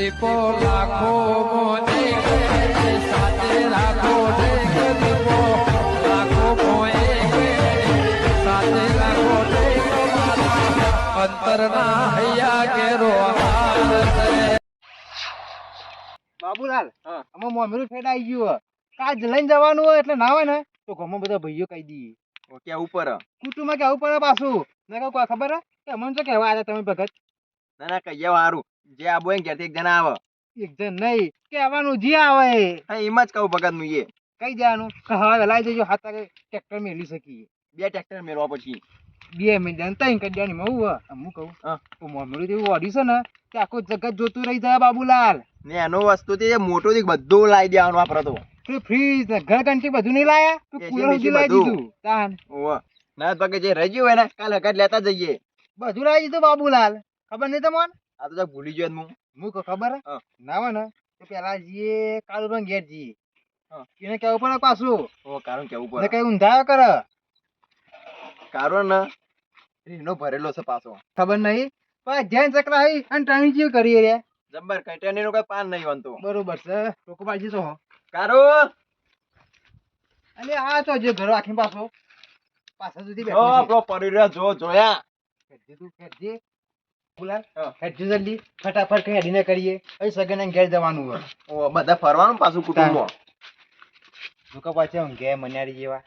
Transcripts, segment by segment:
દીપો લાખો મોને સાથે રાખો દીપો લાખો મોએ સાથે રાખો અંતરના હૈયા કેરો બાબુલાલ અમે મોમેરું ફેડાઈ ગયું કાજ લઈને જવાનું હોય એટલે ના હોય ને તો ઘરમાં બધા ભાઈઓ કહી દઈએ ઓકે ઉપર કુટુંબમાં કેવું પડે પાછું ને કહું કોઈ ખબર હે કે અમને તો કહેવા આવ્યા તમે ભગત ના ના કહીએ સારું જે આબો હોય ઘેરથી એક જણા આવે એક જણ નહીં કહેવાનું જે આવે હા એમ જ કહું ભગત નું એ કઈ જવાનું કે હવે વેલાઈ જજો હાથ આગળ ટ્રેક્ટર મેળવી શકીએ 2 ટ્રેક્ટર મેળવા પછી 2 મિનિટ અને 3 કડિયાની માં હું કહું તો મોમેરું જેવું ઓડી છે ને કે આખું જગત જોતું રહી જાય બાબુલાલ ને એનો વસ્તુ તે મોટો થી બધું લાવી દેવાનું આપડે તો તું ફ્રીજ ને ઘર કંઠી બધું નહીં લાયા તું કુલર સુધી લાવી દીધું તાન ઓવા ના પગે જે રહી ગયું હોય ને કાલ હકાત લેતા જઈએ બધું લાવી દીધું બાબુલાલ ખબર નહીં તમને આ તો ભૂલી ગયો હું હું ખબર હા. ના હોય ને તો પેલા જઈએ કાળુ રંગ ઘેર જઈએ એને કેવું પડે પાછું ઓ કારણ કેવું ને પડે કઈ ઊંધા કરે કારણ ને એનો ભરેલો છે પાછો ખબર નહીં પણ ધ્યાન ચક્ર હઈ અને ટાણી જેવું કરીએ રે જબ્બર કટેની નું કઈ પાન નહીં બનતું બરોબર છે ટોકો બાજી તો કારો અલે આ તો જે ઘર આખી પાછો પાછા સુધી જો બેઠો આપણો પડી રહ્યો જો જોયા છે તું ખેડજે બોલાલ હા. ખેડજે જલ્દી ફટાફટ કઈ હેડીને કરીએ અહીં સગન ઘેર જવાનું હોય ઓ બધા ફરવાનું પાછું કુટુંબમાં લોકો પાછે ઊંઘે મન્યારી જેવા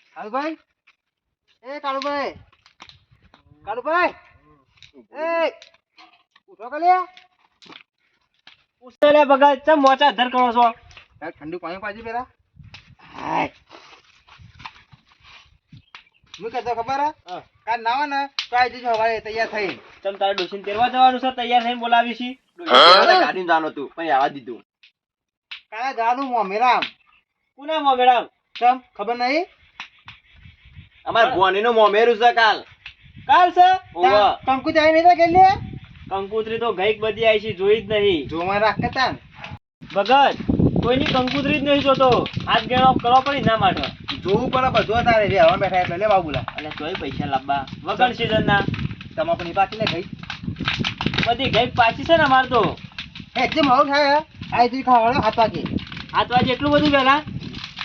કાળુભાઈ એ કાળુભાઈ કાળુભાઈ એ ઉઠો કલ્યા ઉસ્તરે બગા ચમ મોચા ધર કરો છો ઠંડુ પાણી પાજી પેલા હાય હું કહેતો ખબર હે કાલ નાવા ને તો આવી જજો હવારે તૈયાર થઈ ચમ તારે ડોસીને તેરવા જવાનું છે તૈયાર થઈને બોલાવી છી ગાડી જાનો તું પણ આવા દીધું કાલે જાનું મોમેરામ પુના મો મેડમ ચમ ખબર નહીં અમાર ભોની નું મોમેરું છે કાલ કાલ છે ઓવા કંકુ જાય નહીં તો કે કંકુતરી તો ગઈક બધી આવી છે જોઈ જ નહીં જોવા રાખતા ને ભગત કોઈની કંકુતરી જ નહીં જોતો હાથ ગેણો કરો પડી ના માટે જોવું પડે બધું તારે રે હવા બેઠા એટલે લે બાબુલા અને તોય પૈસા લાવવા વગર સીઝન ના તમાકુ ની પાકી લે ગઈ બધી ગઈક પાછી છે ને અમાર તો હે જે મોડું થાય આ તું ખાવાળો 7 વાગે 7 વાગે એટલું બધું વહેલા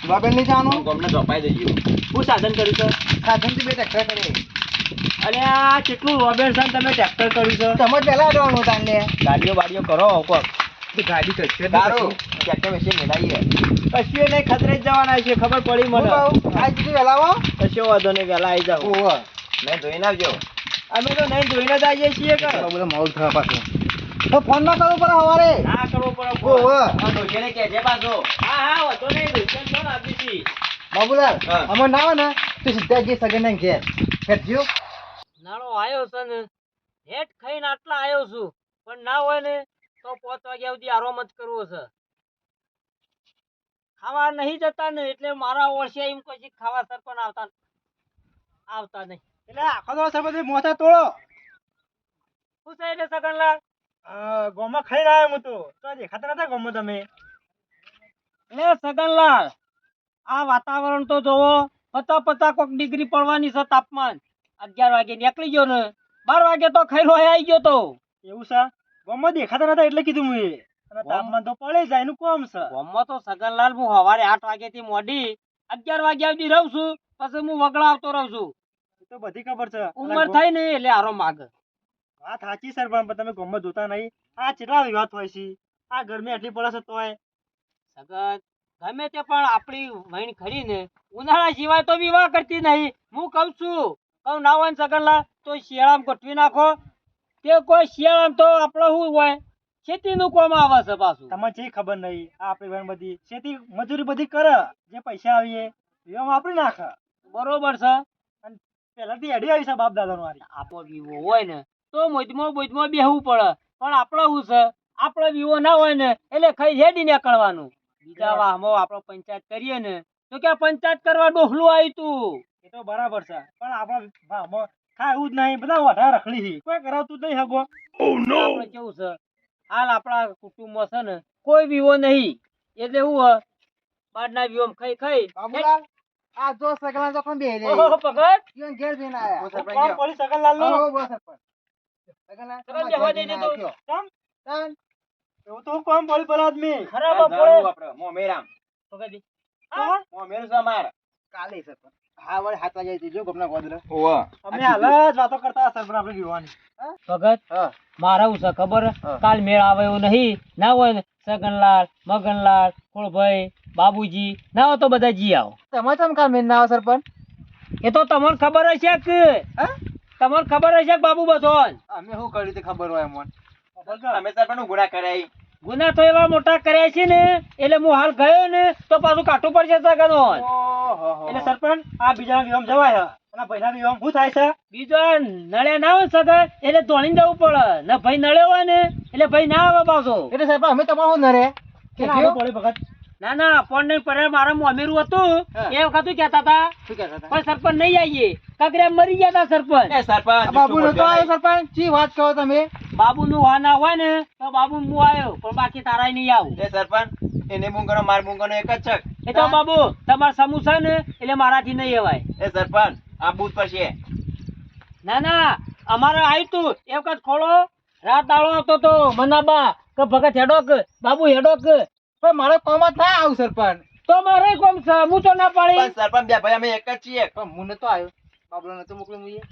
બાબેન નહીં જવાનું ગમને ચોપાઈ દેજો હું સાધન કર્યું છે સાધન થી બે ટ્રેક્ટર કરે અને આ કેટલું રોબેન્સન તમે ટ્રેક્ટર કર્યું છે તમે પેલા જવાનું તાન લે ગાડીઓ બાડીઓ કરો કોક તો ગાડી કચ્છે તારું ટ્રેક્ટર મેશીન મેલાઈએ કશું નહીં ખતરે જ જવાના છે ખબર પડી મને આજ તું વેલા આવો કશો વાંધો નહીં વહેલા આવી જાવ ઓહો મેં જોઈને આવજો અમે તો નહીં જોઈને જ આવીએ છીએ કે બધા મોડું થવા પાછું તો ફોન ના કરવું પડે હવારે ના કરવો પડે ઓહો આ તો કેને કે છે પાછો હા હા વાંધો નહીં દુકાન ફોન આપી છી બાબુલાલ હા. અમે ના આવે ને તો સીધા જે સગન ને ઘેર ફેરજો નાનો આવ્યો છે ને હેઠ ખાઈને આટલા આવ્યો છું પણ ના હોય ને તો 5 વાગ્યા સુધી આરામ જ કરવો છે ખાવા નહીં જતા ને એટલે મારા ઓળશે એમ કોઈ ખાવા સર પણ આવતા નહીં એટલે આખો તો સરપંચ મોથા તોડો શું છે એટલે સગનલાલ ગોમાં ખાઈને આવ્યો હું તો દેખાતા નતા ગોમાં તમે એટલે સગનલાલ આ વાતાવરણ તો જોવો 50 કોક ડિગ્રી પડવાની છે તાપમાન 11 વાગે નીકળી ગયો ને 12 વાગે તો ખાઈ આવી ગયો તો એવું છે ગોમાં દેખાતા નતા એટલે કીધું મેં અને તાપમાન તો પડે જાય એનું કોમ છે ગામમાં તો સગનલાલ હું સવારે 8 વાગ્યાથી મોડી 11 વાગ્યા સુધી રહું છું પછી હું વગડા આવતો રહું છું એ તો બધી ખબર છે ઉંમર થઈ ને એટલે આરો માગ વાત સાચી સર પણ તમે ગોમાં જોતા નહીં આ કેટલા વિવાદ હોય છે આ ગરમી આટલી પડે છે તોય સગન ગમે તે પણ આપણી વહીણ ખરી ને ઉનાળા સિવાય તો વિવાહ કરતી નહીં હું કહું છું કહું ના હોય ને સગનલાલ તો શિયાળામાં ગોઠવી નાખો તે કોઈ શિયાળામાં તો આપણે શું હોય ખેતીનું કામ આવે છે પાછું તમને જે ખબર નહીં આ આપણી બહેન બધી ખેતી મજૂરી બધી કરે જે પૈસા આવીએ એમાં વાપરી નાખે બરોબર છે પહેલાથી એડી આવી છે બાપ દાદાનો વારી આપણો વિવો હોય ને તો મોજમાં બેહવું પડે પણ આપણે શું છે આપણો વિવો ના હોય ને એટલે ખાઈ હેડી નીકળવાનું બીજા વાહમાં આપણે પંચાયત કરીએ ને તો કે પંચાયત કરવા ડોહલું આવ્યું તું એ તો બરાબર છે પણ આપણા ખાય એવું જ નહીં બધા વધારે રખડી છે કોઈ કરાવતું જ નહીં હગો આપણે કેવું છે હાલ આપણા કુટુંબમાં છે ને કોઈ વિવો નહીં એટલે હું બારના વિવો ખાઈ બાબુલાલ આ જો સગલા તો કોણ બેહી રે ઓહો ભગત ઈવન ઘેર જઈને આયા ઓ સરપંચ કોણ પોલીસ સગલાલ નો હા. હો બસ સરપંચ સગનલાલ, સગન તમારા બેહવા ઘેર દઈ જઈને દે તો. આવ્યો. કેમ? તાન. એવું તો કોમ બોલ બોલ આદમી. ખરાબ જવાનું બોલ. આપણે મોમેરામ પકડી. મોમેરું છે અમાર કાલે સરપંચ. હા, વળી 7 વાગે જજો ગમના ગોદરા. ઓવા અમે હાલ જ વાતો કરતા સરપંચ આપણે વિવાની. ભગત હા. મારા હું છે ખબર હા. કાલ મેળ આવે એવું નહીં ના હોય ને સગનલાલ મગનલાલ ફૂલભાઈ બાબુજી ના હોય તો બધા જી આવો તમે ચમ કાલ મેન ના આવો સરપંચ? એ તો તમને ખબર હશે કે હા? તમને ખબર હશે કે બાબુ બધો અમે શું કર્યું તે ખબર હોય અમને. અમે સરપંચ ગુના કર્યા ગુના તો એવા મોટા કર્યા છે ને એટલે હું હાલ ગયો ને તો પાછું કાઢવું પડશે સગનો ઓહો. એટલે સરપંચ આ બીજા વિવાહ જવાય છે અને ભાઈના વિવાહ શું થાય છે બીજો નળે ના હોય સગન એટલે દોડીને જવું પડે ને ભાઈ નળ્યો હોય ને એટલે ભાઈ ના આવે પાછો એટલે સરપંચ અમે તમારું શું નરે? કે કેમ થયો? આગળ પડે ભગત ના ના પણ નહીં પડે મારા મોમેરું હતું હા. એ વખત કહેતા હતા શું કહેતા હતા? પણ સરપંચ નહીં આવીએ કાકરે મરી ગયા હતા સરપંચ એ સરપંચ આ બાબુ નતો આવ્યો સરપંચ? શી વાત કહો તમે? બાબુ નું વાના હોય ને તો બાબુ હું આવ્યો પણ બાકી તારાય નહીં આવું એ સરપંચ એને બુંગનો માર બુંગનો એક જ છે એ તો બાબુ તમારે સમૂહ છે ને એટલે મારાથી નહીં અવાય એ સરપંચ આ બૂથ પર છે ના ના અમારે આવ્યું તું એ વખત ખોળો રાત દાડો આવતો તો મનાબા કે ભગત હેડોક બાબુ હેડોક પણ મારો કોમ જ ના આવું સરપંચ. તો મારે કોમ છે હું તો ના પણ પાડી સરપંચ બે ભાઈ અમે એક જ છીએ પણ હું નતો આવ્યો. બાબલો નતો મોકલ્યો મુઈએ.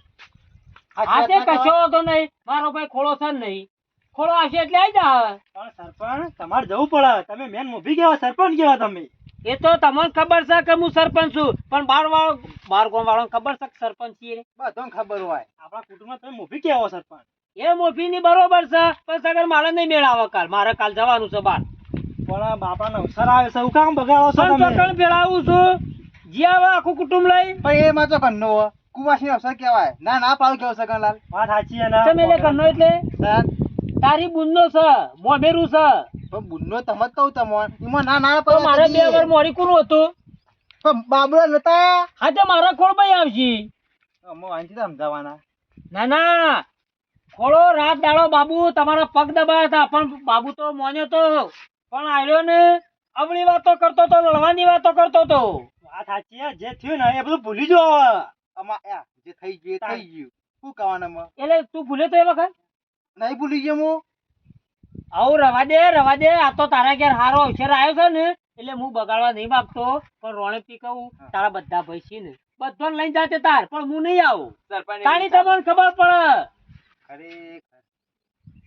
આ તે કશો હતો નહીં મારો ભાઈ ખોળો છે જ નહીં ખોળો આવશે એટલે આવી જા પણ સરપંચ તમારે જવું પડે તમે મેન મોભી કેવા સરપંચ કેવા તમે એ તો તમને ખબર છે કે હું સરપંચ છું પણ બાર ગામ વાળો ખબર છે કે સરપંચ છીએ બધાને ખબર હોય. આપણા કુટુંબમાં તમે મોભી કેવા સરપંચ એ મોભી ની બરોબર છે પણ સગર મારે નહીં મેળ આવે કાલ મારે કાલ જવાનું છે બાર પણ બાપાનો અવસર આવે છે હું કામ બગાડો છો પણ તમે ચોકણ ભેળાવું છું જ્યાં આવે આખું કુટુંબ લઈ પણ એ માં તો ઘરનો હો. કુવાસી અવસર કહેવાય. ના ના પાડું કેવો સગનલાલ? વાત સાચી છે ને તમે એટલે કરનો એટલે તાન. તારી બુનનો છે મોમેરું છે પણ બુનનો તમે જ કહું તમને. એમાં ના ના તો મારે 2 વાર મોડી કુરું હતું પણ બાબલો નતા. હા તે મારા ખોળ ભાઈ આવશે અમે વાંચી સમજાવવાના. ના ના ખોળો રાત દાડો બાબુ તમારા પગ દબાયા હતા પણ બાબુ તો મોન્યો તો પણ આવ્યો ને અવળી વાતો કરતો તો લડવાની વાતો કરતો તો વાત સાચી છે જે થયું ને એ બધું ભૂલી જો જે થઈ ગયું એ થઈ ગયું. શું કહેવાના? એટલે તું ભૂલે તો એ વખત નહીં ભૂલી ગયો હું. આવું રવા દે આ તો તારા ઘેર હારો અવસર આવ્યો છે ને એટલે હું બગાડવા નહીં માંગતો પણ રોણે પી કહું તારા બધા ભાઈ છે ને બધા લઈને જાતે તાર પણ હું નહીં આવું સરપંચ તાણી તમને ખબર પડે ખરેખર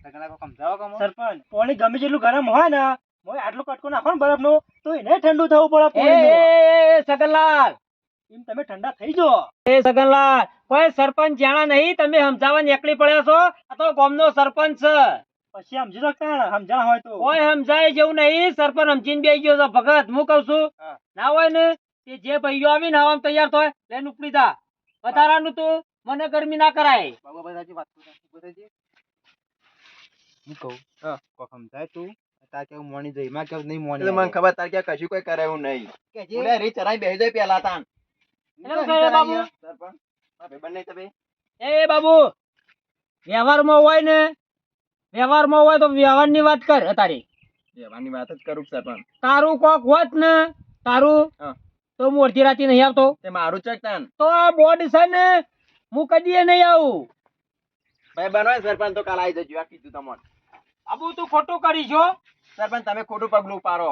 સગનલાલ કોક સમજાવો કે મને? સરપંચ પાણી ગમે જેટલું ગરમ હોય ને મોય આટલો કટકો નાખો ને બરફનો તો એને ઠંડુ થવું પડે એ પાણીનું. સગનલાલ એમ તમે ઠંડા થઈ જાઓ એ સગનલાલ કોઈ સરપંચ જાણા નહીં તમે સમજાવવા નીકળી પડ્યા છો આ તો ગામનો સરપંચ છે પછી સમજી શકતા સમજણ હોય તો કોઈ સમજાય જેવું નહીં સરપંચ સમજીને બેસી ગયો છે ભગત હું કઉ છું હા. ના હોય ને તે જે ભાઈઓ આવીને આવવામાં તૈયાર થાય લઈને ઉપડી જા વધારાનું તું મને ગરમી ના કરાય બાબા બધાજી વાત તો સાચી બધાજી. હું કહું કોક સમજાય તું તાર કેવું મોની જઈ માં કેવું નહીં મોની એટલે મને ખબર તાર કે કશું કોઈ કરે એવું નહીં કે ઓલે રી ચરાઈ બેહી જાય પેલા તાન એટલે શું કરે બાબુ સરપંચ આ ભાઈબંધ નહીં તમે એ બાબુ વ્યવહારમાં હોય ને વ્યવહારમાં હોય તો વ્યવહારની વાત કર તારી વ્યવહારની વાત જ કરું સરપંચ તારું કોક હોત ને તારું હા. તો હું અડધી રાતે નહીં આવતો તે મારું ચક તાન તો આ બોર્ડ છે ને હું કદીએ નહીં આવું ભાઈ બનવાય સરપંચ તો કાલ આવી જજો આ કીધું તમને બાબુ તું ખોટું કરી છો સરપંચ તમે ખોટું પગલું પાડો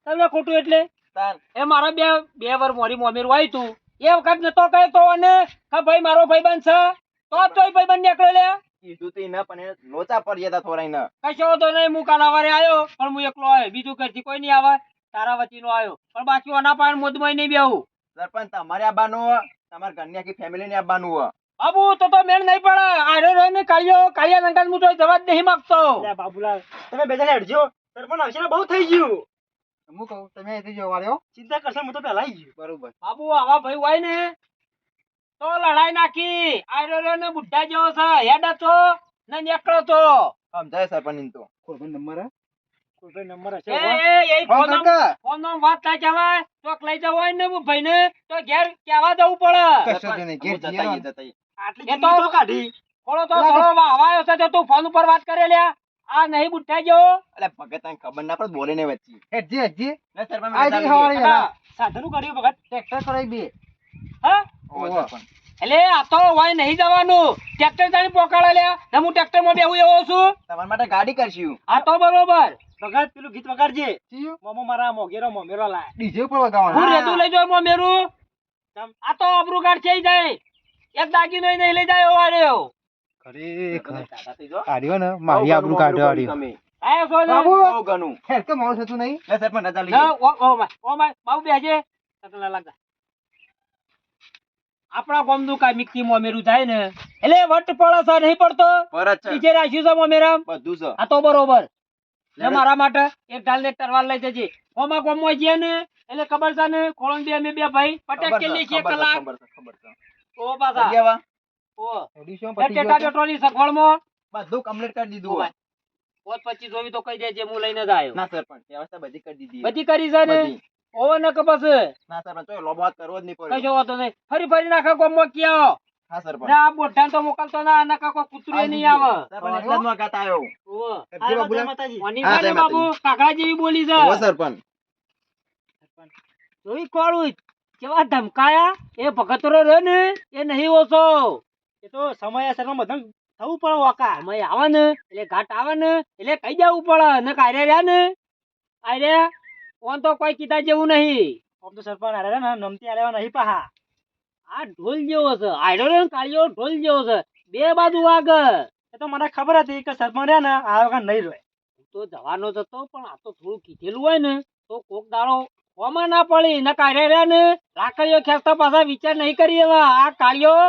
તમને ખોટું એટલે તાન એ મારા બે વાર મોરી મોમેરું આવ્યું તું એ વખત નતો કહે તો અને કે ભાઈ મારો ભાઈબંધ છે તો જ તોય ભાઈબંધ નીકળે લે કીધું તી ન પણ એ લોચા પડી જતા થોડા ન કશો તો નહીં હું કાલ સવારે આવ્યો પણ હું એકલો આવ્યો બીજું ઘરથી કોઈ નહીં આવે તારા વતીનો આવ્યો પણ બાકી ઓના પાણ મોદમાં નહીં બેહું સરપંચ તમારે આવવાનું તમારા ઘરની આખી ફેમિલી ને આવવાનું બાબુ તો મેળ નહીં પડે આરે રહીને કાળિયા લંકા હું તો જવા જ નહીં માંગતો લે બાબુલાલ તમે બે જણા હેડજો સરપંચ આવશે ને બહુ થઈ ગયું હું કહું તમે અહીંથી જો વાળ્યો. ચિંતા કરશો હું તો પહેલા આવી ગયું બરોબર. બાબુ આવા ભાઈ હોય ને તો લડાઈ નાખી આરે રહીને બુઢ્ઢા જેવો છે હેડ છો ને નીકળો તો સમજાય સરપંચ ને તો ખોરભાઈ નંબર હે? કોઈ ભાઈ નંબર હશે એ ફોન કાકા. ફોન વાત ના કહેવાય ચોક લઈ જવો હોય ને હું ભાઈને તો ઘેર કહેવા જવું પડે કશો તો નહીં. ઘેર જતા જઈએ આઈએ, ને. જતા આઈએ. આટલી એ તો- જિંદગી તો કાઢી થોડો તો થોડો હવાયો છે તો તું ફોન ઉપર વાત કરે લ્યા આ નહીં બુઢ્ઢા જેવો અલે ભગત તને ખબર ના પડે બોલે ને વચ્ચે હેડજી, હેડજી. લે સરપંચ આ મને જઈ ચાલી હવારી ગઈ. હેલા. સાધનું કર્યું ભગત ટ્રેક્ટર કરાવી બે. હા ઓહો, ઓહો. સરપંચ એટલે આ તો વાય નહીં જવાનું ટ્રેક્ટર તાણી પોકાળે લ્યા ને હું ટ્રેક્ટર માં બેહું એવો છું તમારા માટે ગાડી કરશું આ તો બરોબર વગાડ પેલું ગીત વગાડજે ચિયું? મોમો મારા મોગેરો મોમેરો લાય ડીજે ઉપર વગાડવાનું. હું રેતું લઈ જાઉં મેરું ચમ. આ તો અબરું ગાઢ થઈ જાય એક દાગીનો નહીં લઈ જાય એવો આર્યો ખરેખર. દાદા થઈ જો. આર્યો ને મારી આબરૂ કાઢ્યો આર્યો. તમે આયો છો ને બાબુ બહુ ઘણું ખેર કે માણસ હતું નહીં લે સરપંચ રજા લઈ ના, ઓ માય બાબુ બેહજે તકલા લાગા આપણા ગામનું કાંઈ મિક્કી મોમેરું થાય ને એટલે વટ પડે છે નહીં પડતો પરત છે નીચે રાખ્યું છે મોમેરામ બધું છે આ તો બરોબર ને મારા માટે એક ઢાલ ને એક તરવાર લઈ જજે ઓમાં ગામમાં જઈએ ને એટલે ખબર છે ને ખોળણ બે અમે બે ભાઈ પટેક ખબર કેટલી છે, છે ખબર છે, કલાક ખબર છે, ખબર છે. ઓ પાછા જગ્યા વા? ઓ એડિશન એ પતી ટેટા ગયો છે. પેટ્રોલની સગવડમાં બધું કમ્પ્લીટ કરી દીધું ઓ હોય. પોત 25 જોવી તો કહી દેજે હું લઈને જ આવ્યો ના સરપંચ વ્યવસ્થા બધી કરી દીધી બધી કરી છે ને બધી. ઓ ને કપાસ ના સરપંચ તો લોબો હાથ કરવો જ નહીં પડ્યો કશો વાતો નહીં ફરી ફરી નાખા ગામમાં ક્યાં હા સરપંચ ના આ બોઢાને તો મોકલતો ના આના કાકો કૂતરું નહીં આવે સરપંચ એટલા જ વખત આવ્યો ઓ જે બાબુલા? માતાજી ઓની હા, વાળી જય બાબુ કાકા જેવી બોલી છે ઓ સરપંચ જોઈ કોળું કેવા ધમકાયા એ ભગતરો રે ને એ નહીં ઓછો એ તો સમય અસર માં બધા થવું પડે વાકા સમય આવે ને એટલે ઘાટ આવે ને એટલે કઈ જવું પડે ને કાયરે રહ્યા ને આયરે ઓન તો કોઈ કીધા જેવું નહીં આમ તો સરપંચ આરે ને નમતી આલેવા નહીં પાહા આ ઢોલ જેવો છે આયરો રે ને કાળિયો ઢોલ જેવો છે બે બાજુ વાગ એ તો મને ખબર હતી કે સરપંચ રહ્યા ને આ વખત નહીં રહે તો જવાનો જ હતો પણ આ તો થોડું કીધેલું હોય ને તો કોક દાડો ઓમાં ના પડી ને કાયરે રહ્યા ને લાકડીઓ ખેંચતા પાછા વિચાર નહીં કરી એવા આ કાળિયો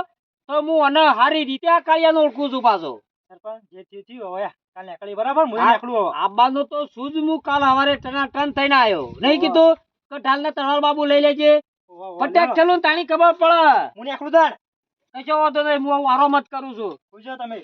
તો હું અને સારી રીતે આ કાળિયાને ઓળખું છું પાછો સરપંચ જે થયું થયું હવે કાલ નીકળી બરાબર હું હા. નીકળું હવે આબાનો તો સૂજ હું કાલ સવારે ટનાટન થઈને આવ્યો નહીં કીધું કે ઢાલના તરવાર બાબુ લઈ લેજે પટેક ચલું તાણી ખબર પડે હું નીકળું તાણ કશો વાંધો નહીં હું વારો મત કરું છું પૂછો તમે